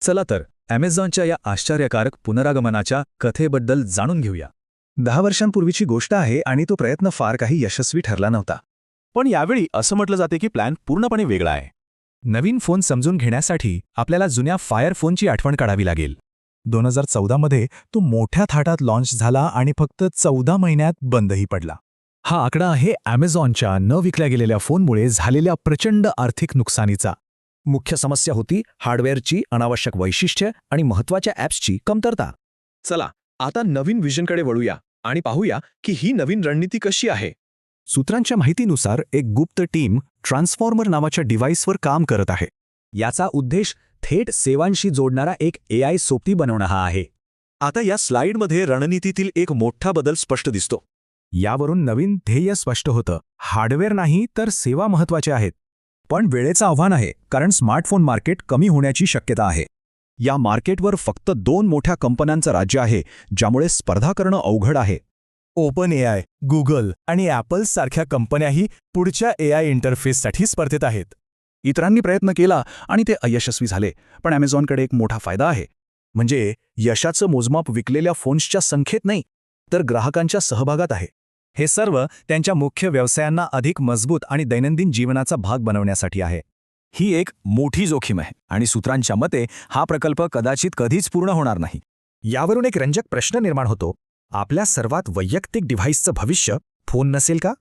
चला तर ॲमेझॉनच्या या आश्चर्यकारक पुनरागमनाच्या कथेबद्दल जाणून घेऊया. 10 वर्षांपूर्वीची गोष्ट आहे आणि तो प्रयत्न फार काही यशस्वी ठरला नव्हता. पण यावेळी असं म्हटलं जाते की प्लॅन पूर्णपणे वेगळा आहे. नवीन फोन समजून घेण्यासाठी आपल्याला जुन्या फायर फोनची आठवण काढावी लागेल. 2014 मध्ये तो मोठ्या थाटात लॉन्च झाला आणि फक्त 14 महिन्यात बंदही पडला. हा आकडा आहे ॲमेझॉनच्या न विकल्या गेलेल्या फोनमुळे झालेल्या प्रचंड आर्थिक नुकसानीचा. मुख्य समस्या होती हार्डवेअरची अनावश्यक वैशिष्ट्ये आणि महत्त्वाच्या ॲप्सची कमतरता. चला आता नवीन व्हिजनकडे वळूया आणि पाहूया की ही नवीन रणनीती कशी आहे. सूत्रांच्या माहितीनुसार एक गुप्त टीम ट्रान्सफॉर्मर नावाच्या डिव्हाइसवर काम करत आहे. याचा उद्देश थेट सेवांशी जोडणारा एक AI सोबती बनवणं हा आहे. आता या स्लाइडमध्ये रणनीतीतील एक मोठा बदल स्पष्ट दिसतो. यावरून नवीन ध्येय स्पष्ट होतं. हार्डवेअर नाही तर सेवा महत्त्वाच्या आहेत. पण वेळेचं आव्हान आहे, कारण स्मार्टफोन मार्केट कमी होण्याची शक्यता आहे. या मार्केटवर फक्त 2 मोठ्या कंपन्यांचं राज्य आहे, ज्यामुळे स्पर्धा करणं अवघड आहे. ओपन AI, गुगल आणि ॲपल सारख्या कंपन्याही पुढच्या AI इंटरफेससाठी स्पर्धेत आहेत. इतरांनी प्रयत्न केला आणि ते अयशस्वी झाले, पण ॲमेझॉनकडे एक मोठा फायदा आहे. म्हणजे यशाचं मोजमाप विकलेल्या फोन्सच्या संख्येत नाही, तर ग्राहकांच्या सहभागात आहे. हे सर्व त्यांच्या मुख्य व्यवसायांना अधिक मजबूत आणि दैनंदिन जीवनाचा भाग बनवण्यासाठी आहे. ही एक मोठी जोखीम आहे आणि सूत्रांच्या मते हा प्रकल्प कदाचित कधीच पूर्ण होणार नाही. यावरून एक रंजक प्रश्न निर्माण होतो. आपल्या सर्वात वैयक्तिक डिव्हाइसचं भविष्य फोन नसेल का?